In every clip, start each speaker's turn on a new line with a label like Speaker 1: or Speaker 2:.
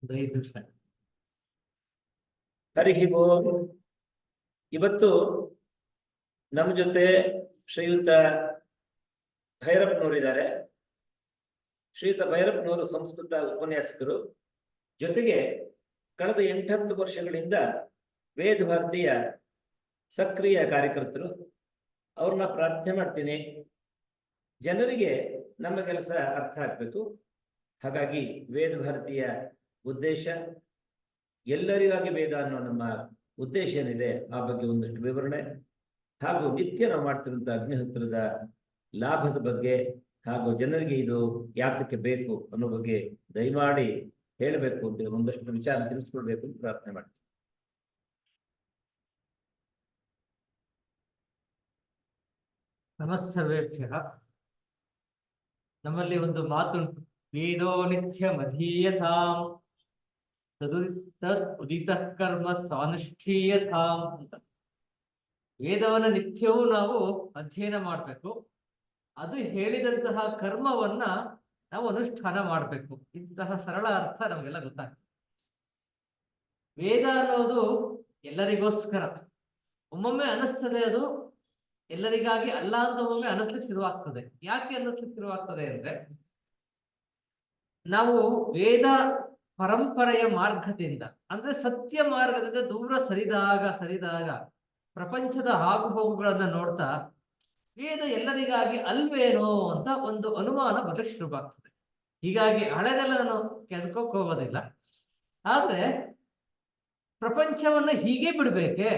Speaker 1: ಹರಿ ಓಂ. ಇವತ್ತು ನಮ್ಮ ಜೊತೆ ಶ್ರೀಯುತ ಭೈರಪ್ಪನವರಿದ್ದಾರೆ. ಶ್ರೀಯುತ ಭೈರಪ್ಪನವರು ಸಂಸ್ಕೃತ ಉಪನ್ಯಾಸಕರು, ಜೊತೆಗೆ ಕಳೆದ 8-10 ವರ್ಷಗಳಿಂದ ವೇದ ಭಾರತೀಯ ಸಕ್ರಿಯ ಕಾರ್ಯಕರ್ತರು. ಅವ್ರನ್ನ ಪ್ರಾರ್ಥನೆ ಮಾಡ್ತೀನಿ, ಜನರಿಗೆ ನಮ್ಮ ಕೆಲಸ ಅರ್ಥ ಆಗಬೇಕು. ಹಾಗಾಗಿ ವೇದ ಭಾರತೀಯ ಉದ್ದೇಶ, ಎಲ್ಲರಿಗಾಗಿ ವೇದ ಅನ್ನೋ ನಮ್ಮ ಉದ್ದೇಶ ಏನಿದೆ ಆ ಬಗ್ಗೆ ಒಂದಷ್ಟು ವಿವರಣೆ, ಹಾಗೂ ನಿತ್ಯ ನಾವು ಮಾಡ್ತಿರುವಂತಹ ಅಗ್ನಿಹೋತ್ರದ ಲಾಭದ ಬಗ್ಗೆ, ಹಾಗೂ ಜನರಿಗೆ ಇದು ಯಾತಕ್ಕೆ ಬೇಕು ಅನ್ನೋ ಬಗ್ಗೆ ದಯಮಾಡಿ ಹೇಳಬೇಕು ಅಂತ ಒಂದಷ್ಟು ವಿಚಾರ ತಿಳಿಸ್ಕೊಡ್ಬೇಕು ಅಂತ ಪ್ರಾರ್ಥನೆ ಮಾಡ್ತೀನಿ.
Speaker 2: ನಮಸ್ಸರ್ವೇಭ್ಯಃ. ನಮ್ಮಲ್ಲಿ ಒಂದು ಮಾತುಂಟು, ವೇದೋ ನಿತ್ಯ ಮಧೀಯತಾಂ ತದ್ ಉದಿತಃ ಕರ್ಮ ಸ್ವಾನುಷ್ಠೀಯತಾಂ ಅಂತ. ವೇದವನ್ನ ನಿತ್ಯವೂ ನಾವು ಅಧ್ಯಯನ ಮಾಡಬೇಕು, ಅದು ಹೇಳಿದಂತಹ ಕರ್ಮವನ್ನ ನಾವು ಅನುಷ್ಠಾನ ಮಾಡಬೇಕು. ಇಂತಹ ಸರಳ ಅರ್ಥ ನಮಗೆಲ್ಲ ಗೊತ್ತಾಗ್ತದೆ. ವೇದ ಅನ್ನೋದು ಎಲ್ಲರಿಗೋಸ್ಕರ. ಒಮ್ಮೊಮ್ಮೆ ಅನಿಸ್ತದೆ ಅದು ಎಲ್ಲರಿಗಾಗಿ ಅಲ್ಲ ಅಂತ ಒಮ್ಮೆ ಅನಿಸ್ಲಿಕ್ಕೆ ಶುರುವಾಗ್ತದೆ. ಯಾಕೆ ಅನ್ನಿಸ್ಲಿಕ್ಕೆ ಶುರುವಾಗ್ತದೆ ಅಂದ್ರೆ, ನಾವು ವೇದ ಪರಂಪರೆಯ ಮಾರ್ಗದಿಂದ, ಅಂದ್ರೆ ಸತ್ಯ ಮಾರ್ಗದಿಂದ ದೂರ ಸರಿದಾಗ ಪ್ರಪಂಚದ ಆಗುಹೋಗುಗಳನ್ನ ನೋಡ್ತಾ ವೇದ ಎಲ್ಲರಿಗಾಗಿ ಅಲ್ವೇನೋ ಅಂತ ಒಂದು ಅನುಮಾನ ಬರಲಿಕ್ಕೆ ಶುರುವಾಗ್ತದೆ. ಹೀಗಾಗಿ ಹಳೆದೆಲ್ಲ ನಾನು ಕೆದ್ಕೋಕ್ ಹೋಗೋದಿಲ್ಲ, ಆದ್ರೆ ಪ್ರಪಂಚವನ್ನ ಹೀಗೆ ಬಿಡ್ಬೇಕೆ,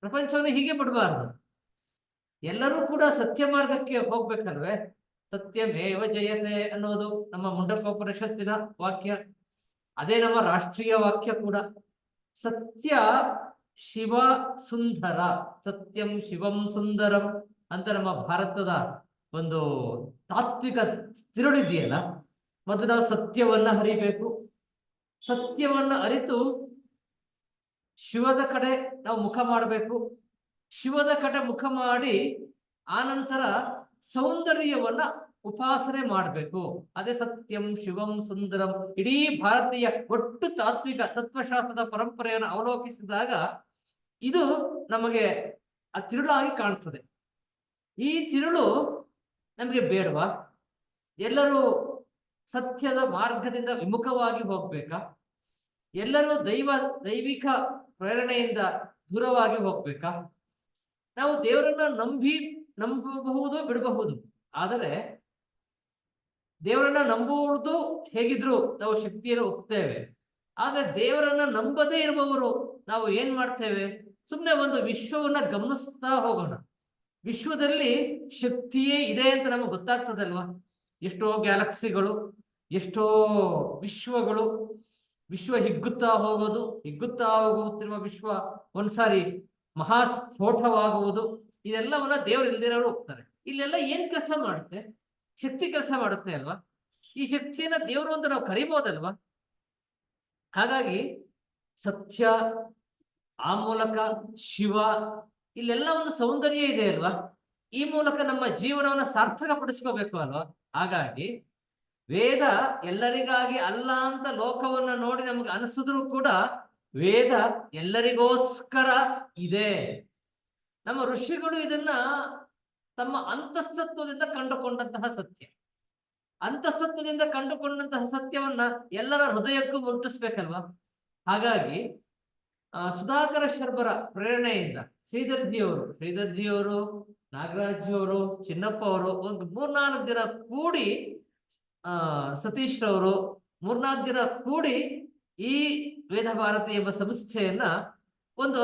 Speaker 2: ಪ್ರಪಂಚವನ್ನ ಹೀಗೆ ಬಿಡಬಾರ್ದು. ಎಲ್ಲರೂ ಕೂಡ ಸತ್ಯ ಮಾರ್ಗಕ್ಕೆ ಹೋಗ್ಬೇಕಲ್ವೇ. ಸತ್ಯಮೇವ ಜಯತೆ ಅನ್ನೋದು ನಮ್ಮ ಮುಂಡಕೋಪನಿಷತ್ತಿನ ವಾಕ್ಯ, ಅದೇ ನಮ್ಮ ರಾಷ್ಟ್ರೀಯ ವಾಕ್ಯ ಕೂಡ. ಸತ್ಯ ಶಿವ ಸುಂದರ, ಸತ್ಯಂ ಶಿವಂ ಸುಂದರಂ ಅಂತ ನಮ್ಮ ಭಾರತದ ಒಂದು ತಾತ್ವಿಕ ತಿರುಳಿದೆಯಲ್ಲ. ಮೊದಲು ನಾವು ಸತ್ಯವನ್ನ ಅರಿಬೇಕು, ಸತ್ಯವನ್ನ ಅರಿತು ಶಿವದ ಕಡೆ ನಾವು ಮುಖ ಮಾಡಬೇಕು. ಶಿವದ ಕಡೆ ಮುಖ ಮಾಡಿ ಆನಂತರ ಸೌಂದರ್ಯವನ್ನ ಉಪಾಸನೆ ಮಾಡಬೇಕು. ಅದೇ ಸತ್ಯಂ ಶಿವಂ ಸುಂದರಂ. ಇಡೀ ಭಾರತೀಯ ಒಟ್ಟು ತಾತ್ವಿಕ ತತ್ವಶಾಸ್ತ್ರದ ಪರಂಪರೆಯನ್ನು ಅವಲೋಕಿಸಿದಾಗ ಇದು ನಮಗೆ ಆ ತಿರುಳಾಗಿ ಕಾಣ್ತದೆ. ಈ ತಿರುಳು ನಮಗೆ ಬೇಡವಾ? ಎಲ್ಲರೂ ಸತ್ಯದ ಮಾರ್ಗದಿಂದ ವಿಮುಖವಾಗಿ ಹೋಗ್ಬೇಕಾ? ಎಲ್ಲರೂ ದೈವಿಕ ಪ್ರೇರಣೆಯಿಂದ ದೂರವಾಗಿ ಹೋಗ್ಬೇಕಾ? ನಾವು ದೇವರನ್ನ ನಂಬಬಹುದು, ಬಿಡಬಹುದು. ಆದರೆ ದೇವರನ್ನ ನಂಬುವುದು ಹೇಗಿದ್ರು ನಾವು ಶಕ್ತಿಯನ್ನು ಒಪ್ತೇವೆ. ಆದ್ರೆ ದೇವರನ್ನ ನಂಬದೇ ಇರುವವರು ನಾವು ಏನ್ ಮಾಡ್ತೇವೆ? ಸುಮ್ಮನೆ ಒಂದು ವಿಶ್ವವನ್ನ ಗಮನಿಸ್ತಾ ಹೋಗೋಣ. ವಿಶ್ವದಲ್ಲಿ ಶಕ್ತಿಯೇ ಇದೆ ಅಂತ ನಮಗೆ ಗೊತ್ತಾಗ್ತದಲ್ವಾ? ಎಷ್ಟೋ ಗ್ಯಾಲಕ್ಸಿಗಳು, ಎಷ್ಟೋ ವಿಶ್ವಗಳು, ವಿಶ್ವ ಹಿಗ್ಗುತ್ತಾ ಹೋಗುತ್ತಿರುವ ವಿಶ್ವ ಒಂದ್ಸಾರಿ ಮಹಾಸ್ಫೋಟವಾಗುವುದು. ಇದೆಲ್ಲವನ್ನ ದೇವರು ಇಲ್ದಿರೋರು ಹೋಗ್ತಾರೆ. ಇಲ್ಲೆಲ್ಲ ಏನ್ ಕೆಲಸ ಮಾಡುತ್ತೆ? ಶಕ್ತಿ ಕೆಲಸ ಮಾಡುತ್ತೆ ಅಲ್ವಾ? ಈ ಶಕ್ತಿಯನ್ನ ದೇವರು ಅಂತ ನಾವು ಕರಿಬೋದಲ್ವಾ? ಹಾಗಾಗಿ ಸತ್ಯ, ಆ ಮೂಲಕ ಶಿವ, ಇಲ್ಲೆಲ್ಲ ಒಂದು ಸೌಂದರ್ಯ ಇದೆ ಅಲ್ವಾ? ಈ ಮೂಲಕ ನಮ್ಮ ಜೀವನವನ್ನ ಸಾರ್ಥಕ ಪಡಿಸ್ಕೋಬೇಕು ಅಲ್ವಾ? ಹಾಗಾಗಿ ವೇದ ಎಲ್ಲರಿಗಾಗಿ ಅಲ್ಲ ಅಂತ ಲೋಕವನ್ನ ನೋಡಿ ನಮ್ಗೆ ಅನಿಸಿದ್ರು ಕೂಡ ವೇದ ಎಲ್ಲರಿಗೋಸ್ಕರ ಇದೆ. ನಮ್ಮ ಋಷಿಗಳು ಇದನ್ನ ತಮ್ಮ ಅಂತಸ್ತತ್ವದಿಂದ ಕಂಡುಕೊಂಡಂತಹ ಸತ್ಯ. ಅಂತಸ್ತತ್ವದಿಂದ ಕಂಡುಕೊಂಡಂತಹ ಸತ್ಯವನ್ನ ಎಲ್ಲರ ಹೃದಯಕ್ಕೂ ಮುಟ್ಟಿಸ್ಬೇಕಲ್ವಾ? ಹಾಗಾಗಿ ಸುಧಾಕರ ಶರ್ಬರ ಪ್ರೇರಣೆಯಿಂದ ಶ್ರೀಧರ್ಜಿಯವರು, ನಾಗರಾಜ್ಜಿಯವರು, ಚಿನ್ನಪ್ಪ ಅವರು ಒಂದು 3-4 ದಿನ ಕೂಡಿ, ಸತೀಶ್ ರವರು 3-4 ದಿನ ಕೂಡಿ ಈ ವೇದ ಭಾರತಿ ಎಂಬ ಸಂಸ್ಥೆಯನ್ನ ಒಂದು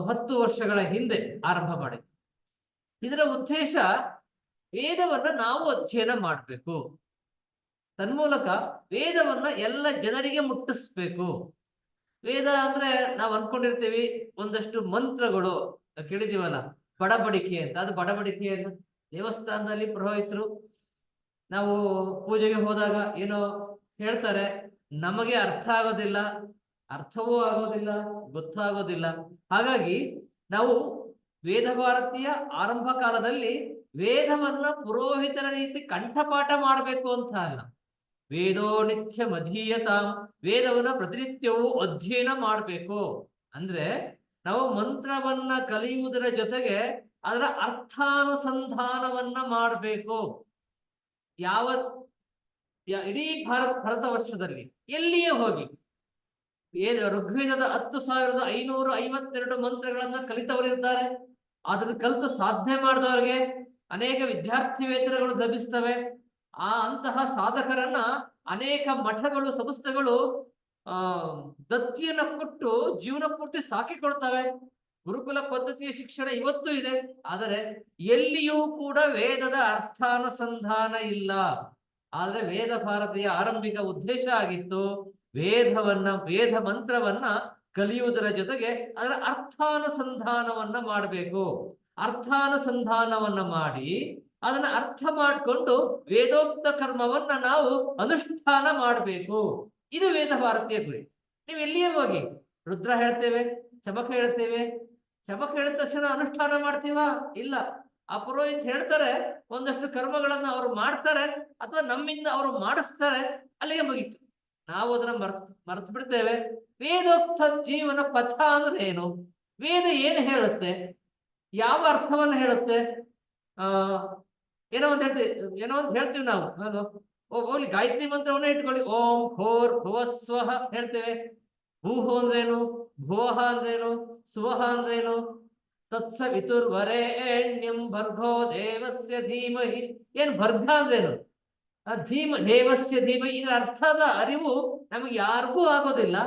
Speaker 2: 10 ವರ್ಷಗಳ ಹಿಂದೆ ಆರಂಭ ಮಾಡಿದ್ರು. ಇದರ ಉದ್ದೇಶ ವೇದವನ್ನ ನಾವು ಅಧ್ಯಯನ ಮಾಡಬೇಕು, ತನ್ಮೂಲಕ ವೇದವನ್ನ ಎಲ್ಲ ಜನರಿಗೆ ಮುಟ್ಟಿಸ್ಬೇಕು. ವೇದ ಅಂದ್ರೆ ನಾವು ಅನ್ಕೊಂಡಿರ್ತೀವಿ ಒಂದಷ್ಟು ಮಂತ್ರಗಳು ಕೇಳಿದೀವಲ್ಲ, ಬಡಬಡಿಕೆ ಅಂತ. ಅದು ಬಡಬಡಿಕೆ ಅಲ್ಲ. ದೇವಸ್ಥಾನದಲ್ಲಿ ಪುರೋಹಿತರು ನಾವು ಪೂಜೆಗೆ ಹೋದಾಗ ಏನೋ ಹೇಳ್ತಾರೆ, ನಮಗೆ ಅರ್ಥವೂ ಆಗೋದಿಲ್ಲ, ಗೊತ್ತಾಗೋದಿಲ್ಲ. ಹಾಗಾಗಿ ನಾವು ವೇದ ಭಾರತೀಯ ಆರಂಭ ಕಾಲದಲ್ಲಿ ವೇದವನ್ನ ಪುರೋಹಿತರ ರೀತಿ ಕಂಠಪಾಠ ಮಾಡಬೇಕು ಅಂತ ಅಲ್ಲ, ವೇದೋ ನಿತ್ಯ ಮಧೀಯತಾಂ, ವೇದವನ್ನ ಪ್ರತಿನಿತ್ಯವೂ ಅಧ್ಯಯನ ಮಾಡಬೇಕು. ಅಂದ್ರೆ ನಾವು ಮಂತ್ರವನ್ನ ಕಲಿಯುವುದರ ಜೊತೆಗೆ ಅದರ ಅರ್ಥಾನುಸಂಧಾನವನ್ನ ಮಾಡಬೇಕು. ಇಡೀ ಭಾರತ ವರ್ಷದಲ್ಲಿ ಎಲ್ಲಿಯೇ ಹೋಗಿ ಋಗ್ವೇದದ 10,552 ಮಂತ್ರಗಳನ್ನ ಕಲಿತವರಿರ್ತಾರೆ. ಅದನ್ನು ಕಲಿತು ಸಾಧನೆ ಮಾಡಿದವರಿಗೆ ಅನೇಕ ವಿದ್ಯಾರ್ಥಿ ವೇತನಗಳು ಲಭಿಸ್ತವೆ. ಅಂತಹ ಸಾಧಕರನ್ನ ಅನೇಕ ಮಠಗಳು, ಸಂಸ್ಥೆಗಳು ದತ್ತಿಯನ್ನ ಕೊಟ್ಟು ಜೀವನ ಪೂರ್ತಿ ಸಾಕಿಕೊಳ್ತವೆ. ಗುರುಕುಲ ಪದ್ಧತಿಯ ಶಿಕ್ಷಣ ಇವತ್ತೂ ಇದೆ. ಆದರೆ ಎಲ್ಲಿಯೂ ಕೂಡ ವೇದದ ಅರ್ಥಾನುಸಂಧಾನ ಇಲ್ಲ. ಆದ್ರೆ ವೇದ ಭಾರತೀಯ ಆರಂಭಿಕ ಉದ್ದೇಶ ಆಗಿತ್ತು ವೇದ ಮಂತ್ರವನ್ನ ಕಲಿಯುವುದರ ಜೊತೆಗೆ ಅದರ ಅರ್ಥಾನುಸಂಧಾನವನ್ನ ಮಾಡಬೇಕು. ಅರ್ಥಾನುಸಂಧಾನವನ್ನ ಮಾಡಿ ಅದನ್ನ ಅರ್ಥ ಮಾಡಿಕೊಂಡು ವೇದೋಕ್ತ ಕರ್ಮವನ್ನ ನಾವು ಅನುಷ್ಠಾನ ಮಾಡಬೇಕು. ಇದು ವೇದ ಭಾರತೀಯ ಗುರಿ. ನೀವು ಎಲ್ಲಿಯೇ ಹೋಗಿ ರುದ್ರ ಹೇಳ್ತೇವೆ, ಚಮಕ ಹೇಳ್ತೇವೆ, ಚಮಕ ಹೇಳಿದ ತಕ್ಷಣ ಅನುಷ್ಠಾನ ಮಾಡ್ತೀವಾ? ಇಲ್ಲ. ಆ ಪುರೋಹಿತ ಹೇಳ್ತಾರೆ, ಒಂದಷ್ಟು ಕರ್ಮಗಳನ್ನ ಅವರು ಮಾಡ್ತಾರೆ ಅಥವಾ ನಮ್ಮಿಂದ ಅವರು ಮಾಡಿಸ್ತಾರೆ, ಅಲ್ಲಿಗೆ ಮುಗೀತು. ನಾವು ಅದನ್ನ ಮರ್ತು ಬಿಡ್ತೇವೆ. ವೇದೋಕ್ತ ಜೀವನ ಪಥ ಅಂದ್ರೆ ಏನು? ವೇದ ಏನು ಹೇಳುತ್ತೆ? ಯಾವ ಅರ್ಥವನ್ನ ಹೇಳುತ್ತೆ? ಏನೋ ಅಂತ ಹೇಳ್ತೀವಿ ನಾವು. ಹೋಗ್ಲಿ, ಗಾಯತ್ರಿ ಮಂತ್ರವನ್ನ ಇಟ್ಕೊಳ್ಳಿ. ಓಂ ಭೋರ್ ಭುವಸ್ವಹ ಹೇಳ್ತೇವೆ. ಭೂಹೋ ಅಂದ್ರೇನು? ಭುವಹ ಅಂದ್ರೇನು? ಸುವಹ ಅಂದ್ರೇನು? ತತ್ಸವಿತುರ್ವರೇಣ್ಯಂ ಭರ್ಗೋ ದೇವಸ್ಯ ಧೀಮಹಿ. ಏನ್ ಭರ್ಗ ಅಂದ್ರೇನು? ದೇವಸ್ಯ ಧೀಮಹಿ. ಇದರ ಅರ್ಥದ ಅರಿವು ನಮಗೆ ಯಾರಿಗೂ ಆಗೋದಿಲ್ಲ.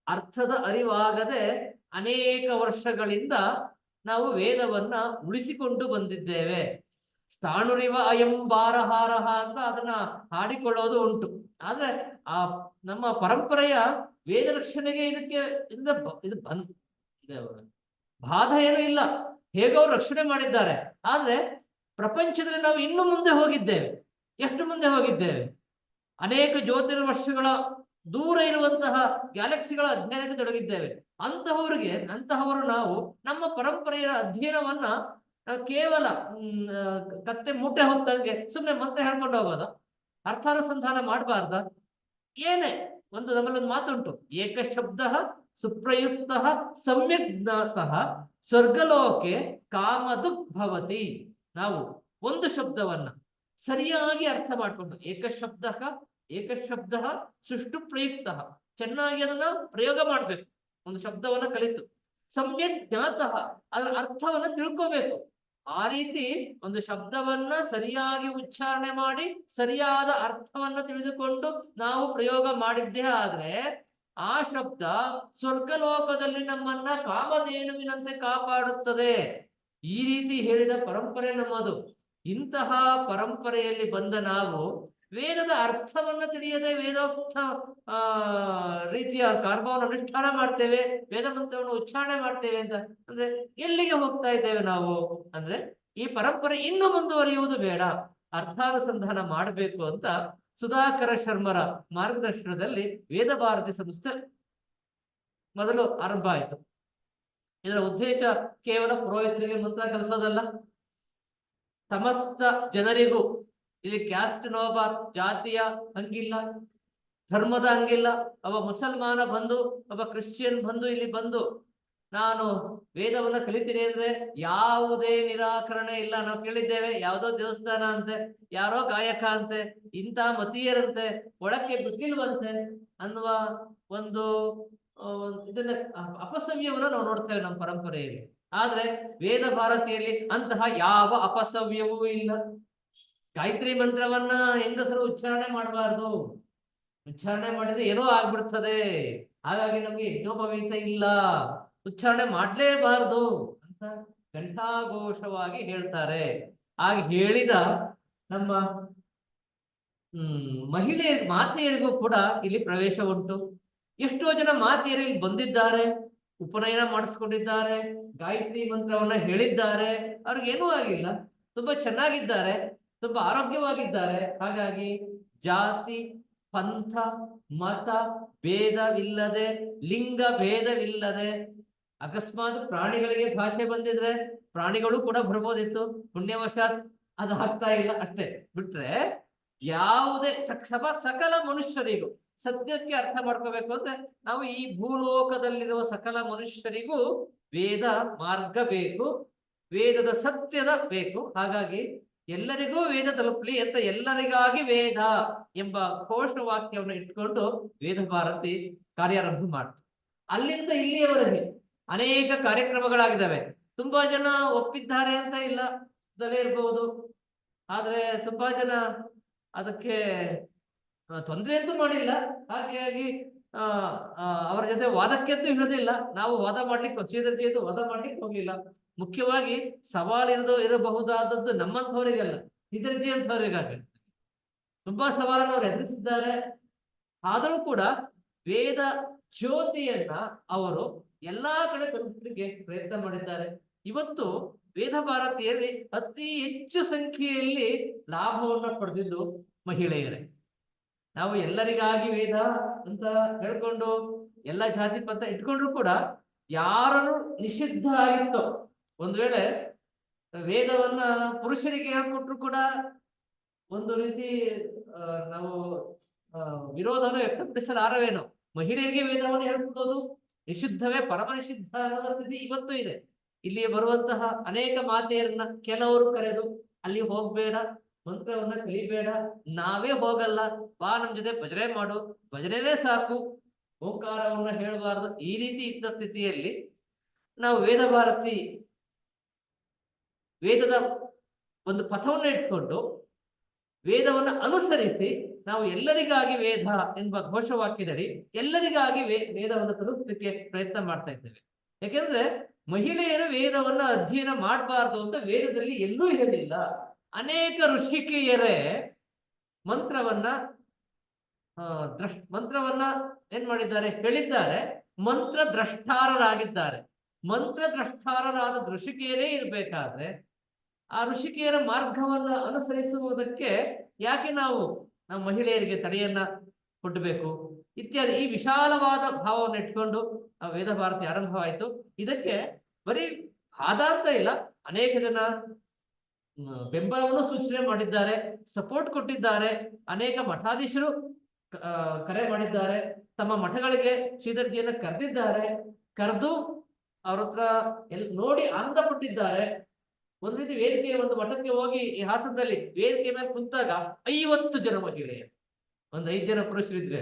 Speaker 2: ಅರ್ಥದ ಅರಿವಾಗದೆ ಅನೇಕ ವರ್ಷಗಳಿಂದ ನಾವು ವೇದವನ್ನ ಉಳಿಸಿಕೊಂಡು ಬಂದಿದ್ದೇವೆ. ಸ್ಥಾಣುರಿವ ಅಯಂ ಬಾರಹಾರಹ ಅಂತ ಅದನ್ನ ಹಾಡಿಕೊಳ್ಳೋದು ಉಂಟು. ಆದ್ರೆ ಆ ನಮ್ಮ ಪರಂಪರೆಯ ವೇದ ರಕ್ಷಣೆಗೆ ಇದು ಬಾಧ ಏನೂ ಇಲ್ಲ. ಹೇಗೋ ರಕ್ಷಣೆ ಮಾಡಿದ್ದಾರೆ. ಆದ್ರೆ ಪ್ರಪಂಚದಲ್ಲಿ ನಾವು ಇನ್ನೂ ಮುಂದೆ ಹೋಗಿದ್ದೇವೆ. ಎಷ್ಟು ಮುಂದೆ ಹೋಗಿದ್ದೇವೆ? ಅನೇಕ ಜ್ಯೋತಿರ್ವರ್ಷಗಳ ದೂರ ಇರುವಂತಹ ಗ್ಯಾಲಕ್ಸಿಗಳ ಅಧ್ಯಯನಕ್ಕೆ ತೊಡಗಿದ್ದೇವೆ. ಅಂತಹವರು ನಾವು ನಮ್ಮ ಪರಂಪರೆಯ ಅಧ್ಯಯನವನ್ನ ಕೇವಲ ಕತ್ತೆ ಮೂಟೆ ಹೊತ್ತಂಗೆ ಸುಮ್ಮನೆ ಮಂತ್ರ ಹೇಳ್ಕೊಂಡು ಹೋಗೋದ? ಅರ್ಥಾನುಸಂಧಾನ ಮಾಡಬಾರ್ದ? ಏನೇ ನಮ್ಮಲ್ಲೊಂದು ಮಾತುಂಟು, ಏಕಶಬ್ದ ಸುಪ್ರಯುಕ್ತ ಸಮ್ಯಕ್ ಜ್ಞಾತಃ ಸ್ವರ್ಗಲೋಕೆ ಕಾಮದುಕ್ ಭವತಿ. ನಾವು ಒಂದು ಶಬ್ದವನ್ನ ಸರಿಯಾಗಿ ಅರ್ಥ ಮಾಡಿಕೊಂಡು, ಏಕಶಬ್ದ ಸುಷ್ಟು ಪ್ರಯುಕ್ತ, ಚೆನ್ನಾಗಿ ಅದನ್ನ ಪ್ರಯೋಗ ಮಾಡ್ಬೇಕು. ಒಂದು ಶಬ್ದವನ್ನ ಕಲಿತು ಸಮ್ಯಕ್ ಜ್ಞಾತಃ ಅದರ ಅರ್ಥವನ್ನ ತಿಳ್ಕೋಬೇಕು. ಆ ರೀತಿ ಒಂದು ಶಬ್ದವನ್ನ ಸರಿಯಾಗಿ ಉಚ್ಚಾರಣೆ ಮಾಡಿ ಸರಿಯಾದ ಅರ್ಥವನ್ನ ತಿಳಿದುಕೊಂಡು ನಾವು ಪ್ರಯೋಗ ಮಾಡಿದ್ದೇ ಆದ್ರೆ ಆ ಶಬ್ದ ಸ್ವರ್ಗಲೋಕದಲ್ಲಿ ನಮ್ಮನ್ನ ಕಾಮಧೇನುವಿನಂತೆ ಕಾಪಾಡುತ್ತದೆ. ಈ ರೀತಿ ಹೇಳಿದ ಪರಂಪರೆ ನಮ್ಮದು. ಇಂತಹ ಪರಂಪರೆಯಲ್ಲಿ ಬಂದ ನಾವು ವೇದದ ಅರ್ಥವನ್ನ ತಿಳಿಯದೆ ವೇದೋಕ್ತ ರೀತಿಯ ಕರ್ಮವನ್ನು ಅನುಷ್ಠಾನ ಮಾಡ್ತೇವೆ, ವೇದ ಮಂತ್ರವನ್ನು ಉಚ್ಚಾರಣೆ ಮಾಡ್ತೇವೆ ಅಂತ ಅಂದ್ರೆ ಎಲ್ಲಿಗೆ ಹೋಗ್ತಾ ಇದ್ದೇವೆ ನಾವು? ಅಂದ್ರೆ ಈ ಪರಂಪರೆ ಇನ್ನೂ ಮುಂದುವರಿಯುವುದು ಬೇಡ, ಅರ್ಥಾನುಸಂಧಾನ ಮಾಡಬೇಕು ಅಂತ ಸುಧಾಕರ ಶರ್ಮರ ಮಾರ್ಗದರ್ಶನದಲ್ಲಿ ವೇದ ಭಾರತಿ ಸಂಸ್ಥೆ ಮೊದಲು ಆರಂಭ ಆಯಿತು. ಇದರ ಉದ್ದೇಶ ಕೇವಲ ಪುರೋಹಿತರಿಗೆ ಮಂತ್ರ ಕಲಿಸೋದಲ್ಲ, ಸಮಸ್ತ ಜನರಿಗೂ. ಇಲ್ಲಿ ಕ್ಯಾಸ್ಟ್ ನೋಬ, ಜಾತಿಯ ಹಂಗಿಲ್ಲ, ಧರ್ಮದ ಹಂಗಿಲ್ಲ. ಒಬ್ಬ ಮುಸಲ್ಮಾನ ಬಂದು, ಒಬ್ಬ ಕ್ರಿಶ್ಚಿಯನ್ ಬಂದು ಇಲ್ಲಿ ಬಂದು ನಾನು ವೇದವನ್ನ ಕಲಿತೀನಿ ಅಂದ್ರೆ ಯಾವುದೇ ನಿರಾಕರಣೆ ಇಲ್ಲ. ನಾವು ಕೇಳಿದ್ದೇವೆ, ಯಾವುದೋ ದೇವಸ್ಥಾನ ಅಂತೆ, ಯಾರೋ ಗಾಯಕ ಅಂತೆ, ಇಂಥ ಮತೀಯರಂತೆ ಒಳಕ್ಕೆ ಬಿಟ್ಟಿಲ್ವಂತೆ ಅನ್ನುವ ಒಂದು ಇದನ್ನ ಅಪಸವ್ಯವನ್ನು ನಾವು ನೋಡ್ತೇವೆ ನಮ್ಮ ಪರಂಪರೆಯಲ್ಲಿ. ಆದ್ರೆ ವೇದ ಭಾರತಿಯಲ್ಲಿ ಅಂತಹ ಯಾವ ಅಪಸವ್ಯವೂ ಇಲ್ಲ. ಗಾಯತ್ರಿ ಮಂತ್ರವನ್ನ ಹೆಂಗಸರು ಉಚ್ಚಾರಣೆ ಮಾಡಬಾರ್ದು, ಉಚ್ಚಾರಣೆ ಮಾಡಿದ್ರೆ ಏನೋ ಆಗ್ಬಿಡ್ತದೆ, ಹಾಗಾಗಿ ನಮ್ಗೆ ಯಜ್ಞೋಪವೀತ ಇಲ್ಲ, ಉಚ್ಚಾರಣೆ ಮಾಡ್ಲೇಬಾರ್ದು ಅಂತ ಘಂಟಾಘೋಷವಾಗಿ ಹೇಳ್ತಾರೆ. ಹಾಗೆ ಹೇಳಿದ ನಮ್ಮ ಮಾತೆಯರಿಗೂ ಕೂಡ ಇಲ್ಲಿ ಪ್ರವೇಶ ಉಂಟು. ಎಷ್ಟೋ ಜನ ಮಾತೆಯರು ಇಲ್ಲಿ ಬಂದಿದ್ದಾರೆ, ಉಪನಯನ ಮಾಡಿಸ್ಕೊಂಡಿದ್ದಾರೆ, ಗಾಯತ್ರಿ ಮಂತ್ರವನ್ನ ಹೇಳಿದ್ದಾರೆ, ಅವ್ರಿಗೇನೂ ಆಗಿಲ್ಲ, ತುಂಬಾ ಚೆನ್ನಾಗಿದ್ದಾರೆ, ತುಂಬಾ ಆರೋಗ್ಯವಾಗಿದ್ದಾರೆ. ಹಾಗಾಗಿ ಜಾತಿ ಪಂಥ ಮತ ಭೇದವಿಲ್ಲದೆ, ಲಿಂಗ ಭೇದವಿಲ್ಲದೆ, ಅಕಸ್ಮಾತ್ ಪ್ರಾಣಿಗಳಿಗೆ ಭಾಷೆ ಬಂದಿದ್ರೆ ಪ್ರಾಣಿಗಳು ಕೂಡ ಬರ್ಬೋದಿತ್ತು, ಪುಣ್ಯವಶಾತ್ ಅದು ಆಗ್ತಾ ಇಲ್ಲ ಅಷ್ಟೇ. ಬಿಟ್ರೆ ಯಾವುದೇ ಸಕಲ ಮನುಷ್ಯರಿಗೂ ಸದ್ಯಕ್ಕೆ ಅರ್ಥ ಮಾಡ್ಕೋಬೇಕು ಅಂದ್ರೆ ನಾವು ಈ ಭೂಲೋಕದಲ್ಲಿರುವ ಸಕಲ ಮನುಷ್ಯರಿಗೂ ವೇದ ಮಾರ್ಗ ಬೇಕು, ವೇದದ ಸತ್ಯದ ಬೇಕು. ಹಾಗಾಗಿ ಎಲ್ಲರಿಗೂ ವೇದ ತಲುಪಲಿ ಅಂತ ಎಲ್ಲರಿಗಾಗಿ ವೇದ ಎಂಬ ಘೋಷವಾಕ್ಯವನ್ನು ಇಟ್ಕೊಂಡು ವೇದ ಭಾರತಿ ಕಾರ್ಯಾರಂಭ ಮಾಡ್ತಾರೆ. ಅಲ್ಲಿಂದ ಇಲ್ಲಿಯವರೆಗೆ ಅನೇಕ ಕಾರ್ಯಕ್ರಮಗಳಾಗಿದ್ದಾವೆ. ತುಂಬಾ ಜನ ಒಪ್ಪಿದ್ದಾರೆ ಅಂತ ಇಲ್ಲ ಇರಬಹುದು, ಆದ್ರೆ ತುಂಬಾ ಜನ ಅದಕ್ಕೆ ತೊಂದರೆ ಅಂತೂ ಮಾಡಿಲ್ಲ. ಹಾಗಾಗಿ ಅವರ ಜೊತೆ ವಾದಕ್ಕೆ ಅಂತೂ ಹಿಡಿದಿಲ್ಲ. ನಾವು ವಾದ ಮಾಡ್ಲಿಕ್ಕೆ ಶ್ರೀಧರ್ಜಿಯದ್ದು ವಾದ ಮಾಡ್ಲಿಕ್ಕೆ ಹೋಗ್ಲಿಲ್ಲ. ಮುಖ್ಯವಾಗಿ ಸವಾಲು ಇರಬಹುದಾದದ್ದು ನಮ್ಮಂಥವರಿಗಲ್ಲ, ಶ್ರೀಧರ್ಜಿ ಅಂತವರಿಗಾಗಿ ತುಂಬಾ ಸವಾಲನ್ನು ಅವರು ಎದುರಿಸಿದ್ದಾರೆ. ಆದರೂ ಕೂಡ ವೇದ ಜ್ಯೋತಿಯನ್ನ ಅವರು ಎಲ್ಲಾ ಕಡೆ ತಲುಪಲಿಕ್ಕೆ ಪ್ರಯತ್ನ ಮಾಡಿದ್ದಾರೆ. ಇವತ್ತು ವೇದ ಭಾರತಿಯಲ್ಲಿ ಅತಿ ಹೆಚ್ಚು ಸಂಖ್ಯೆಯಲ್ಲಿ ಲಾಭವನ್ನು ಪಡೆದಿದ್ದು ಮಹಿಳೆಯರೇ. ನಾವು ಎಲ್ಲರಿಗಾಗಿ ವೇದ ಅಂತ ಹೇಳ್ಕೊಂಡು ಎಲ್ಲ ಜಾತಿ ಪಂಥ ಇಟ್ಕೊಂಡ್ರು ಕೂಡ ಯಾರು ನಿಷಿದ್ಧ ಆಗಿತ್ತೋ, ಒಂದು ವೇಳೆ ವೇದವನ್ನ ಪುರುಷರಿಗೆ ಹೇಳ್ಕೊಟ್ರು ಕೂಡ ಒಂದು ರೀತಿ ನಾವು ವಿರೋಧವನ್ನು ವ್ಯಕ್ತಪಡಿಸಲಾರವೇನೋ. ಮಹಿಳೆಯರಿಗೆ ವೇದವನ್ನು ಹೇಳ್ಕೊಡೋದು ನಿಷಿದ್ಧವೇ, ಪರಮ ನಿಷಿದ್ಧ ಅನ್ನೋದ ಸ್ಥಿತಿ ಇವತ್ತು ಇದೆ. ಇಲ್ಲಿ ಬರುವಂತಹ ಅನೇಕ ಮಾತೆಯರನ್ನ ಕೆಲವರು ಕರೆದು ಅಲ್ಲಿ ಹೋಗ್ಬೇಡ, ಮಂತ್ರವನ್ನ ಕಲಿಬೇಡ, ನಾವೇ ಹೋಗಲ್ಲ, ಬಾ ನಮ್ ಜೊತೆ ಭಜನೆ ಮಾಡು, ಭಜನೆನೇ ಸಾಕು, ಓಂಕಾರವನ್ನ ಹೇಳಬಾರ್ದು, ಈ ರೀತಿ ಇದ್ದ ಸ್ಥಿತಿಯಲ್ಲಿ ನಾವು ವೇದ ಭಾರತಿ ವೇದದ ಒಂದು ಪಥವನ್ನು ಇಟ್ಕೊಂಡು ವೇದವನ್ನು ಅನುಸರಿಸಿ ನಾವು ಎಲ್ಲರಿಗಾಗಿ ವೇದ ಎಂಬ ಘೋಷವಾಕ್ಯದಡಿ ಎಲ್ಲರಿಗಾಗಿ ವೇದವನ್ನು ತಲುಪಲಿಕ್ಕೆ ಪ್ರಯತ್ನ ಮಾಡ್ತಾ ಇದ್ದೇವೆ. ಯಾಕೆಂದ್ರೆ ಮಹಿಳೆಯರು ವೇದವನ್ನ ಅಧ್ಯಯನ ಮಾಡಬಾರ್ದು ಅಂತ ವೇದದಲ್ಲಿ ಎಲ್ಲೂ ಹೇಳಿಲ್ಲ. ಅನೇಕ ಋಷಿಕೆಯರೇ ಮಂತ್ರವನ್ನ ಏನ್ ಮಾಡಿದ್ದಾರೆ ಹೇಳಿದ್ದಾರೆ, ಮಂತ್ರ ದ್ರಷ್ಟಾರರಾಗಿದ್ದಾರೆ. ಮಂತ್ರ ದ್ರಷ್ಟಾರರಾದ ಋಷಿಕೆಯರೇ ಇರ್ಬೇಕಾದ್ರೆ ಆ ಋಷಿಕೆಯರ ಮಾರ್ಗವನ್ನ ಅನುಸರಿಸುವುದಕ್ಕೆ ಯಾಕೆ ನಾವು ನಮ್ಮ ಮಹಿಳೆಯರಿಗೆ ತಡೆಯನ್ನ ಕೊಡಬೇಕು ಇತ್ಯಾದಿ ಈ ವಿಶಾಲವಾದ ಭಾವವನ್ನು ಇಟ್ಕೊಂಡು ಆ ವೇದ ಭಾರತಿ ಆರಂಭವಾಯಿತು. ಇದಕ್ಕೆ ಬರೀ ವಾದ ಅಂತ ಇಲ್ಲ, ಅನೇಕ ಜನ ಬೆಂಬಲವನ್ನು ಸೂಚನೆ ಮಾಡಿದ್ದಾರೆ, ಸಪೋರ್ಟ್ ಕೊಟ್ಟಿದ್ದಾರೆ. ಅನೇಕ ಮಠಾಧೀಶರು ಕರೆ ಮಾಡಿದ್ದಾರೆ, ತಮ್ಮ ಮಠಗಳಿಗೆ ಶ್ರೀಧರ್ಜಿಯನ್ನ ಕರೆದಿದ್ದಾರೆ, ಕರೆದು ಅವ್ರ ಹತ್ರ ನೋಡಿ ಆನಂದ ಪಟ್ಟಿದ್ದಾರೆ. ಒಂದು ರೀತಿ ವೇದಿಕೆ ಒಂದು ಮಠಕ್ಕೆ ಹೋಗಿ ಈ ಹಾಸನದಲ್ಲಿ ವೇದಿಕೆ ಮೇಲೆ ಕುಂತಾಗ 50 ಜನ ಮಹಿಳೆಯರು, ಒಂದು 5 ಜನ ಪುರುಷರಿದ್ರೆ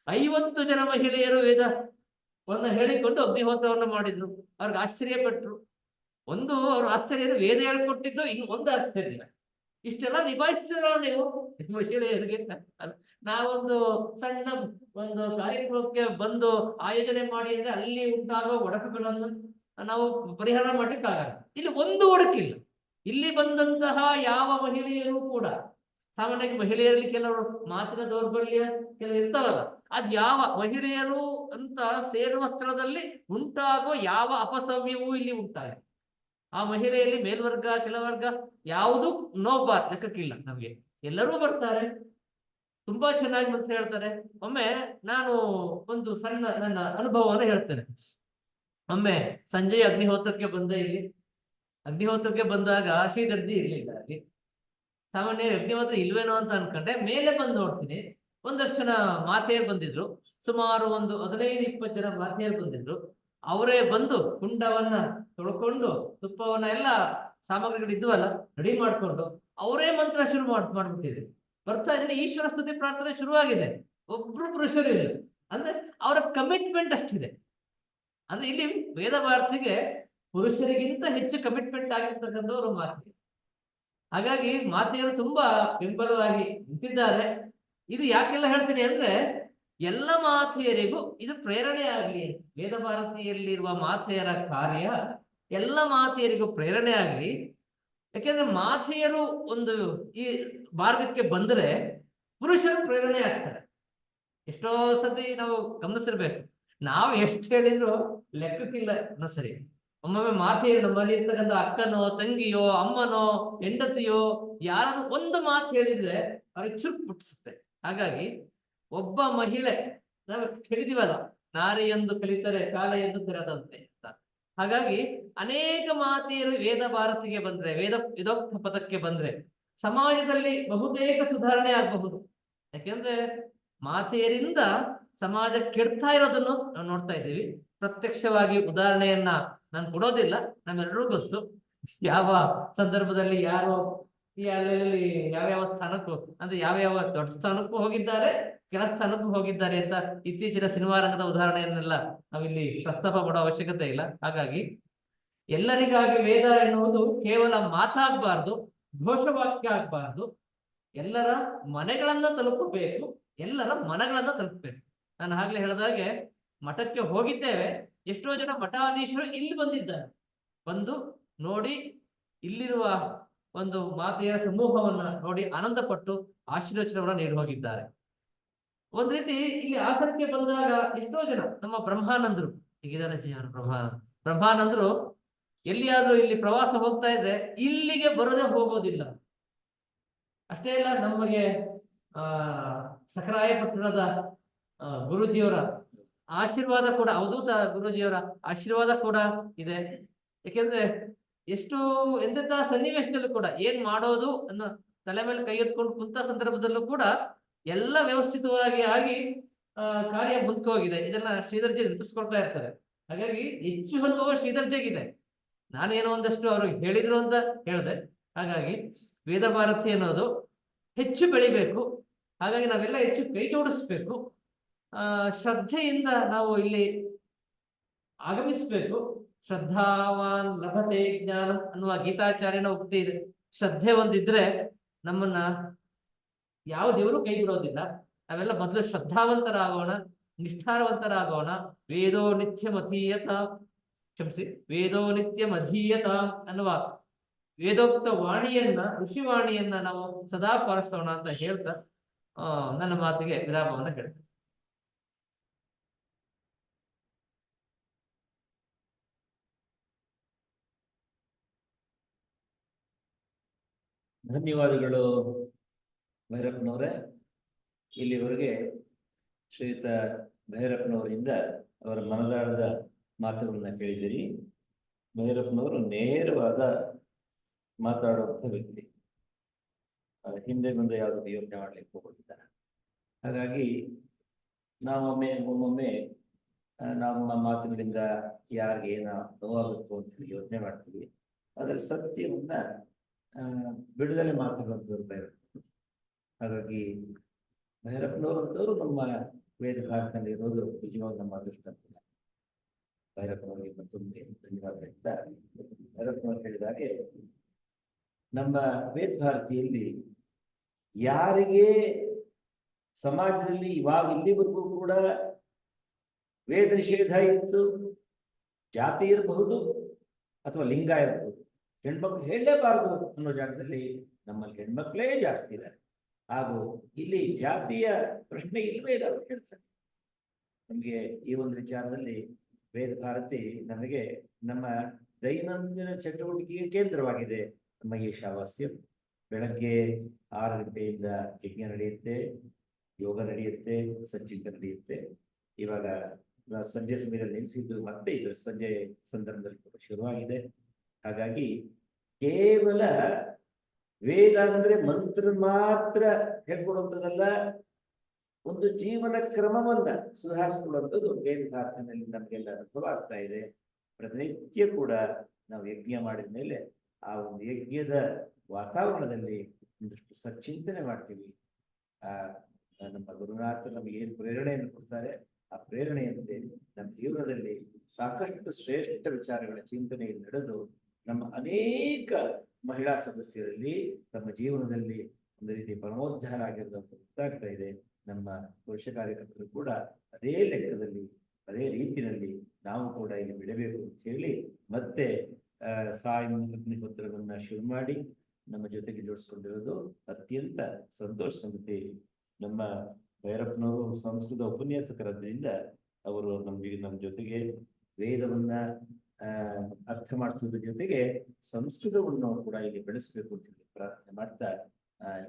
Speaker 2: 50 ಜನ ಮಹಿಳೆಯರು ವೇದವನ್ನ ಹೇಳಿಕೊಂಡು ಅಗ್ನಿಹೋತ್ರವನ್ನ ಮಾಡಿದ್ರು. ಅವ್ರಿಗೆ ಆಶ್ಚರ್ಯ ಪಟ್ರು. ಒಂದು ಅವ್ರ ಆಶ್ಚರ್ಯ ವೇದ ಹೇಳ್ಕೊಟ್ಟಿದ್ದು, ಇನ್ನು ಒಂದು ಆಶ್ಚರ್ಯ ಇಷ್ಟೆಲ್ಲ ನಿಭಾಯಿಸ್ತೀರೋ ನೀವು ಮಹಿಳೆಯರಿಗೆ. ನಾವೊಂದು ಸಣ್ಣ ಒಂದು ಕಾರ್ಯಕ್ರಮಕ್ಕೆ ಬಂದು ಆಯೋಜನೆ ಮಾಡಿ ಅಂದ್ರೆ ಅಲ್ಲಿ ಉಂಟಾಗೋ ಒಡಕುಗಳನ್ನು ನಾವು ಪರಿಹಾರ ಮಾಡ್ಲಿಕ್ಕಾಗಲ್ಲ. ಇಲ್ಲಿ ಒಂದು ಒಡಕಿಲ್ಲ. ಇಲ್ಲಿ ಬಂದಂತಹ ಯಾವ ಮಹಿಳೆಯರು ಕೂಡ ಸಾಮಾನ್ಯವಾಗಿ ಮಹಿಳೆಯರಲ್ಲಿ ಕೆಲವರು ಮಾತಿನ ದೌರ್ಬಲ್ಯ ಕೆಲವು ಇರ್ತಾವಲ್ಲ, ಅದ್ ಯಾವ ಮಹಿಳೆಯರು ಅಂತ ಸೇರುವ ಸ್ಥಳದಲ್ಲಿ ಉಂಟಾಗೋ ಯಾವ ಅಪಸವ್ಯವೂ ಇಲ್ಲಿ ಉಂಟಾಗಿದೆ. ಆ ಮಹಿಳೆಯಲ್ಲಿ ಮೇಲ್ವರ್ಗ ಕೆಳವರ್ಗ ಯಾವುದು ನೋಬಾರ್ ಲೆಕ್ಕಕ್ಕಿಲ್ಲ. ನಮ್ಗೆ ಎಲ್ಲರೂ ಬರ್ತಾರೆ, ತುಂಬಾ ಚೆನ್ನಾಗಿ ಅಂತ ಹೇಳ್ತಾರೆ. ಒಮ್ಮೆ ನಾನು ಒಂದು ಸಣ್ಣ ನನ್ನ ಅನುಭವವನ್ನು ಹೇಳ್ತೇನೆ. ಒಮ್ಮೆ ಸಂಜೆ ಅಗ್ನಿಹೋತ್ರಕ್ಕೆ ಬಂದೆ. ಇಲ್ಲಿ ಅಗ್ನಿಹೋತ್ರಕ್ಕೆ ಬಂದಾಗ ಶ್ರೀಧರ್ಜಿ ಇರ್ಲಿಲ್ಲ. ಅಲ್ಲಿ ಸಾಮಾನ್ಯ ಅಗ್ನಿಹೋತ್ರ ಇಲ್ವೇನೋ ಅಂತ ಅನ್ಕೊಂಡೆ. ಮೇಲೆ ಬಂದು ನೋಡ್ತೀನಿ, ಒಂದಷ್ಟು ಜನ ಮಾತೆಯರು ಬಂದಿದ್ರು. ಸುಮಾರು ಒಂದು 15-20 ಜನ ಮಾತೆಯರು ಬಂದಿದ್ರು. ಅವರೇ ಬಂದು ಕುಂಡವನ್ನ ತೊಳ್ಕೊಂಡು ತುಪ್ಪವನ್ನ ಎಲ್ಲ ಸಾಮಗ್ರಿಗಳು ಇದ್ವಲ್ಲ ರೆಡಿ ಮಾಡ್ಕೊಂಡು ಅವರೇ ಮಂತ್ರ ಶುರು ಮಾಡ್ಬಿಟ್ಟಿದ್ರು. ಬರ್ತಾ ಇದ್ರೆ ಈಶ್ವರ ಸ್ತುತಿ ಪ್ರಾರ್ಥನೆ ಶುರುವಾಗಿದೆ. ಒಬ್ರು ಪುರುಷರು ಇಲ್ಲ. ಅಂದ್ರೆ ಅವರ ಕಮಿಟ್ಮೆಂಟ್ ಅಷ್ಟಿದೆ. ಅಂದ್ರೆ ಇಲ್ಲಿ ವೇದ ಭಾರತಿಗೆ ಪುರುಷರಿಗಿಂತ ಹೆಚ್ಚು ಕಮಿಟ್ಮೆಂಟ್ ಆಗಿರ್ತಕ್ಕಂಥವ್ರು ಮಾತೆ. ಹಾಗಾಗಿ ಮಾತೆಯರು ತುಂಬಾ ಬೆಂಬಲವಾಗಿ ನಿಂತಿದ್ದಾರೆ. ಇದು ಯಾಕೆಲ್ಲ ಹೇಳ್ತೀನಿ ಅಂದ್ರೆ ಎಲ್ಲ ಮಾತೆಯರಿಗೂ ಇದು ಪ್ರೇರಣೆ ಆಗ್ಲಿ. ವೇದ ಭಾರತಿಯಲ್ಲಿರುವ ಮಾತೆಯರ ಕಾರ್ಯ ಎಲ್ಲ ಮಾತೆಯರಿಗೂ ಪ್ರೇರಣೆ ಆಗ್ಲಿ. ಯಾಕೆಂದ್ರೆ ಮಾತೆಯರು ಒಂದು ಈ ಮಾರ್ಗಕ್ಕೆ ಬಂದ್ರೆ ಪುರುಷರು ಪ್ರೇರಣೆ ಆಗ್ತಾರೆ. ಎಷ್ಟೋ ಸತಿ ನಾವು ಗಮನಿಸಿರ್ಬೇಕು, ನಾವು ಎಷ್ಟು ಹೇಳಿದ್ರು ಲೆಕ್ಕಕ್ಕಿಲ್ಲ ಅನ್ನೋ ಸರಿ. ಒಮ್ಮೊಮ್ಮೆ ಮಾತೆಯರು ನಮ್ಮಲ್ಲಿ ಇರ್ತಕ್ಕಂಥ ಅಕ್ಕನೋ ತಂಗಿಯೋ ಅಮ್ಮನೋ ಹೆಂಡತಿಯೋ ಯಾರಾದ್ರೂ ಒಂದು ಮಾತು ಹೇಳಿದ್ರೆ ಅವ್ರಿಗೆ ಚುರುಕು ಮುಟ್ಟಿಸುತ್ತೆ. ಹಾಗಾಗಿ ಒಬ್ಬ ಮಹಿಳೆ ನಾವು ಹೇಳಿದೀವಲ್ಲ, ನಾರಿ ಎಂದು ಕಲಿತರೆ ಕಾಲ ಎಂದು ತೆರೆದಂತೆ ಅಂತ. ಹಾಗಾಗಿ ಅನೇಕ ಮಾತೆಯರು ವೇದ ಭಾರತಿಗೆ ಬಂದ್ರೆ, ವೇದೋಕ್ತ ಪದಕ್ಕೆ ಬಂದ್ರೆ ಸಮಾಜದಲ್ಲಿ ಬಹುತೇಕ ಸುಧಾರಣೆ ಆಗಬಹುದು. ಯಾಕೆಂದ್ರೆ ಮಾತೆಯರಿಂದ ಸಮಾಜ ಕೆಡ್ತಾ ಇರೋದನ್ನು ನಾವು ನೋಡ್ತಾ ಇದ್ದೀವಿ. ಪ್ರತ್ಯಕ್ಷವಾಗಿ ಉದಾಹರಣೆಯನ್ನ ನಾನು ಕೊಡೋದಿಲ್ಲ, ನಮ್ಮೆಲ್ಲರೂ ಗೊತ್ತು ಯಾವ ಸಂದರ್ಭದಲ್ಲಿ ಯಾರು ಎಲ್ಲೆಲ್ಲಿ ಯಾವ್ಯಾವ ಸ್ಥಾನಕ್ಕೂ, ಅಂದ್ರೆ ಯಾವ್ಯಾವ ದೊಡ್ಡ ಸ್ಥಾನಕ್ಕೂ ಹೋಗಿದ್ದಾರೆ, ಕೆಳ ಸ್ಥಾನಕ್ಕೂ ಹೋಗಿದ್ದಾರೆ ಅಂತ ಇತ್ತೀಚಿನ ಸಿನಿಮಾ ರಂಗದ ಉದಾಹರಣೆಯನ್ನೆಲ್ಲ ನಾವಿಲ್ಲಿ ಪ್ರಸ್ತಾಪ ಮಾಡೋ ಅವಶ್ಯಕತೆ ಇಲ್ಲ. ಹಾಗಾಗಿ ಎಲ್ಲರಿಗಾಗಿ ವೇದ ಎನ್ನುವುದು ಕೇವಲ ಮಾತಾಗಬಾರ್ದು, ಘೋಷವಾಕ್ಯ ಆಗಬಾರ್ದು, ಎಲ್ಲರ ಮನೆಗಳನ್ನ ತಲುಪಬೇಕು, ಎಲ್ಲರ ಮನಗಳನ್ನ ತಲುಪಬೇಕು. ನಾನು ಆಗ್ಲೇ ಹೇಳಿದಾಗೆ ಮಠಕ್ಕೆ ಹೋಗಿದ್ದೇವೆ, ಎಷ್ಟೋ ಜನ ಮಠಾಧೀಶರು ಇಲ್ಲಿ ಬಂದಿದ್ದಾರೆ, ಬಂದು ನೋಡಿ ಇಲ್ಲಿರುವ ಒಂದು ಮಾತೆಯ ಸಮೂಹವನ್ನ ನೋಡಿ ಆನಂದ ಪಟ್ಟು ಆಶೀರ್ವಚನವನ್ನ ನೀಡಿ ಹೋಗಿದ್ದಾರೆ. ಒಂದ್ ರೀತಿ ಇಲ್ಲಿ ಆಸನಕ್ಕೆ ಬಂದಾಗ ಎಷ್ಟೋ ಜನ ನಮ್ಮ ಬ್ರಹ್ಮಾನಂದರು ಹೀಗಿದ್ದಾರೆ ಬ್ರಹ್ಮಾನಂದರು ಎಲ್ಲಿಯಾದ್ರೂ ಇಲ್ಲಿ ಪ್ರವಾಸ ಹೋಗ್ತಾ ಇದ್ರೆ ಇಲ್ಲಿಗೆ ಬರದೆ ಹೋಗೋದಿಲ್ಲ. ಅಷ್ಟೇ ಅಲ್ಲ, ನಮಗೆ ಸಕರಾಯಪಟ್ಟಣದ ಗುರುಜಿಯವರ ಆಶೀರ್ವಾದ ಕೂಡ, ಅವಧೂತ ಗುರುಜಿಯವರ ಆಶೀರ್ವಾದ ಕೂಡ ಇದೆ. ಯಾಕೆಂದ್ರೆ ಎಷ್ಟು ಎಂತೆಂಥ ಸನ್ನಿವೇಶದಲ್ಲೂ ಕೂಡ ಏನ್ ಮಾಡೋದು ಅನ್ನೋ ತಲೆ ಮೇಲೆ ಕೈ ಎತ್ಕೊಂಡು ಕುಂತ ಸಂದರ್ಭದಲ್ಲೂ ಕೂಡ ಎಲ್ಲ ವ್ಯವಸ್ಥಿತವಾಗಿ ಆಗಿ ಕಾರ್ಯ ಮುಂದಕ್ಕೆ ಹೋಗಿದೆ. ಇದನ್ನ ಶ್ರೀಧರ್ಜಿ ನೆನಪಿಸ್ಕೊಳ್ತಾ ಇರ್ತಾರೆ. ಹಾಗಾಗಿ ಹೆಚ್ಚು ಅನುಭವ ಶ್ರೀಧರ್ಜಿಗಿದೆ. ನಾನೇನೋ ಒಂದಷ್ಟು ಅವ್ರಿಗೆ ಹೇಳಿದ್ರು ಅಂತ ಹೇಳಿದೆ. ಹಾಗಾಗಿ ವೇದ ಭಾರತಿ ಅನ್ನೋದು ಹೆಚ್ಚು ಬೆಳಿಬೇಕು. ಹಾಗಾಗಿ ನಾವೆಲ್ಲ ಹೆಚ್ಚು ಕೈ ಜೋಡಿಸ್ಬೇಕು, ಶ್ರದ್ಧೆಯಿಂದ ನಾವು ಇಲ್ಲಿ ಆಗಮಿಸ್ಬೇಕು. ಶ್ರದ್ಧಾವಾನ್ ಲಭತೆ ಜ್ಞಾನಂ ಅನ್ನುವ ಗೀತಾಚಾರ್ಯನ ಉಕ್ತಿ ಇದೆ. ಶ್ರದ್ಧೆ ಒಂದಿದ್ರೆ ನಮ್ಮನ್ನ ಯಾವ ದೇವರು ಕೈ ಬಿಡೋದಿಲ್ಲ. ನಾವೆಲ್ಲ ಮೊದಲು ಶ್ರದ್ಧಾವಂತರಾಗೋಣ, ನಿಷ್ಠಾವಂತರಾಗೋಣ. ವೇದೋ ನಿತ್ಯಮಧೀಯತ ವೇದೋ ನಿತ್ಯಮಧೀಯತ ಅನ್ನುವ ವೇದೋಕ್ತ ವಾಣಿಯನ್ನ, ಋಷಿವಾಣಿಯನ್ನ ನಾವು ಸದಾ ಪಾಲಿಸೋಣ ಅಂತ ಹೇಳ್ತಾ ನನ್ನ ಮಾತಿಗೆ ವಿರಾಮವನ್ನು ಹೇಳ್ತೇನೆ.
Speaker 1: ಧನ್ಯವಾದಗಳು ಭೈರಪ್ಪನವರೇ. ಇಲ್ಲಿವರೆಗೆ ಶ್ರೀಯುತ ಭೈರಪ್ಪನವರಿಂದ ಅವರ ಮನದಾಳದ ಮಾತುಗಳನ್ನ ಕೇಳಿದ್ದೀರಿ. ಭೈರಪ್ಪನವರು ನೇರವಾದ ಮಾತಾಡುವಂಥ ವ್ಯಕ್ತಿ, ಹಿಂದೆ ಮುಂದೆ ಯಾವುದಕ್ಕೆ ಯೋಚನೆ ಮಾಡ್ಲಿಕ್ಕೆ ಹೋಗೋದಿದ್ದಾರೆ. ಹಾಗಾಗಿ ಒಮ್ಮೊಮ್ಮೆ ನಮ್ಮ ಮಾತುಗಳಿಂದ ಯಾರಿಗೆ ಏನೋ ನೋವಾಗುತ್ತೋ ಅಂತ ಯೋಚನೆ ಮಾಡ್ತೀವಿ. ಅದರ ಸತ್ಯವನ್ನ ಬಿಡುದಲೆ ಮಾತಾಡುವಂಥವ್ರು ಭೈರಪ್ಪನವರು. ಹಾಗಾಗಿ ಭೈರಪ್ಪನವರಂತವರು ನಮ್ಮ ವೇದ ಭಾರತದಲ್ಲಿ ಇರೋದು ನಿಜವಾಗ ನಮ್ಮ ಅದೃಷ್ಟ ಅಂತ ಭೈರಪ್ಪನವರಿಗೆ ಮತ್ತೊಮ್ಮೆ ಧನ್ಯವಾದ ಹೇಳ್ತಾ, ಭೈರಪ್ಪನವರು ಹೇಳಿದಾಗೆ ನಮ್ಮ ವೇದ ಭಾರತಿಯಲ್ಲಿ ಯಾರಿಗೆ ಸಮಾಜದಲ್ಲಿ ಇವಾಗ ಇಲ್ಲಿವರೆಗೂ ಕೂಡ ವೇದ ನಿಷೇಧ ಇತ್ತು, ಜಾತಿ ಇರಬಹುದು ಅಥವಾ ಲಿಂಗ ಇರಬಹುದು, ಹೆಣ್ಮಕ್ಳು ಹೇಳಲೇಬಾರದು ಅನ್ನೋ ಜಾಗದಲ್ಲಿ ನಮ್ಮಲ್ಲಿ ಹೆಣ್ಮಕ್ಳೇ ಜಾಸ್ತಿ ಇದ್ದಾರೆ. ಹಾಗೂ ಇಲ್ಲಿ ಜಾತಿಯ ಪ್ರಶ್ನೆ ಇಲ್ಲವೇ ಇಲ್ಲ ಅಂತ ಹೇಳ್ತಾರೆ. ನಮಗೆ ಈ ಒಂದು ವಿಚಾರದಲ್ಲಿ ವೇದ ಭಾರತಿ ನಮಗೆ ನಮ್ಮ ದೈನಂದಿನ ಚಟುವಟಿಕೆಗೆ ಕೇಂದ್ರವಾಗಿದೆ. ನಮ್ಮ ಈಶಾವಾಸ್ಯ ಬೆಳಗ್ಗೆ 6 ಗಂಟೆಯಿಂದ ಯಜ್ಞ ನಡೆಯುತ್ತೆ, ಯೋಗ ನಡೆಯುತ್ತೆ, ಸಜ್ಜಿಕ ನಡೆಯುತ್ತೆ. ಇವಾಗ ಸಂಜೆ ಸಮಯದಲ್ಲಿ ನಿಲ್ಲಿಸಿದ್ದು ಮತ್ತೆ ಇದು ಸಂಜೆ ಸಂದರ್ಭದಲ್ಲಿ ಶುರುವಾಗಿದೆ. ಹಾಗಾಗಿ ಕೇವಲ ವೇದ ಅಂದ್ರೆ ಮಂತ್ರ ಮಾತ್ರ ಹೇಳ್ಕೊಡುವಂಥದ್ದಲ್ಲ, ಒಂದು ಜೀವನ ಕ್ರಮವನ್ನ ಸುಧಾರಿಸ್ಕೊಳ್ಳುವಂಥದ್ದು ವೇದ ಭಾರತದಲ್ಲಿ ನಮಗೆಲ್ಲ ಅನುಭವ ಆಗ್ತಾ ಇದೆ. ಪ್ರತಿನಿತ್ಯ ಕೂಡ ನಾವು ಯಜ್ಞ ಮಾಡಿದ ಮೇಲೆ ಆ ಒಂದು ಯಜ್ಞದ ವಾತಾವರಣದಲ್ಲಿ ಒಂದಷ್ಟು ಸಚ್ಚಿಂತನೆ ಮಾಡ್ತೀವಿ. ನಮ್ಮ ಗುರುನಾಥರು ನಮಗೆ ಏನು ಪ್ರೇರಣೆಯನ್ನು ಕೊಡ್ತಾರೆ, ಆ ಪ್ರೇರಣೆಯಂತೆ ನಮ್ಮ ಜೀವನದಲ್ಲಿ ಸಾಕಷ್ಟು ಶ್ರೇಷ್ಠ ವಿಚಾರಗಳ ಚಿಂತನೆಯಲ್ಲಿ ನಡೆದು ನಮ್ಮ ಅನೇಕ ಮಹಿಳಾ ಸದಸ್ಯರಲ್ಲಿ ತಮ್ಮ ಜೀವನದಲ್ಲಿ ಒಂದು ರೀತಿ ಪರಮೋದ್ಧಾರ ಆಗಿರೋದು ಗೊತ್ತಾಗ್ತಾ ಇದೆ. ನಮ್ಮ ಪುರುಷ ಕಾರ್ಯಕರ್ತರು ಕೂಡ ಅದೇ ಲೆಕ್ಕದಲ್ಲಿ ಅದೇ ರೀತಿಯಲ್ಲಿ ನಾವು ಕೂಡ ಇಲ್ಲಿ ಬೆಳೆಯಬೇಕು ಅಂತ ಹೇಳಿ ಮತ್ತೆ ಸಾಯಿ ಅಗ್ನಿಹೋತ್ರವನ್ನ ಶುರು ಮಾಡಿ ನಮ್ಮ ಜೊತೆಗೆ ಜೋಡಿಸ್ಕೊಂಡಿರೋದು ಅತ್ಯಂತ ಸಂತೋಷ ಸಂಗತಿ. ನಮ್ಮ ಭೈರಪ್ಪನವರು ಸಂಸ್ಕೃತ ಉಪನ್ಯಾಸಕರಾದ್ರಿಂದ ಅವರು ನಮ್ಮ ಜೊತೆಗೆ ವೇದವನ್ನ ಅರ್ಥ ಮಾಡಿಸೋದ್ರ ಜೊತೆಗೆ ಸಂಸ್ಕೃತವನ್ನು ಕೂಡ ಇಲ್ಲಿ ಬೆಳೆಸಬೇಕು ಅಂತ ಹೇಳಿ ಪ್ರಾರ್ಥನೆ ಮಾಡ್ತಾ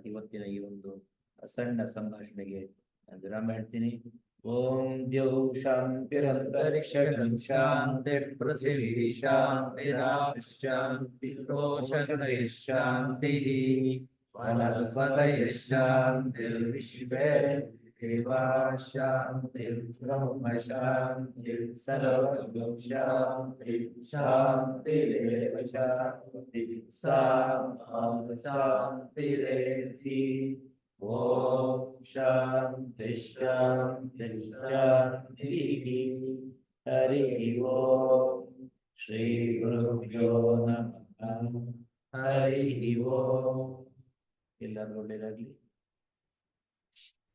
Speaker 1: ಇವತ್ತಿನ ಈ ಒಂದು ಸಣ್ಣ ಸಂಭಾಷಣೆಗೆ ವಿರಾಮ ಹೇಳ್ತೀನಿ. ಓಂ ದ್ಯೌ ಶಾಂತಿರಂತರಿಕ್ಷಂ
Speaker 3: वनस्पतयः शान्तिर्विश्वे देवाः शान्तिर्ब्रह्म शान्तिः सर्वं शान्तिः शान्तिरेव शान्तिः सा शान्तिरेधि ॐ शान्तिः शान्तिः शान्तिः हरिः ॐ श्री गुरुभ्यो नमः हरिः ॐ ಎಲ್ಲರಿಗೂ ಒಳ್ಳೆಯದಾಗಲಿ.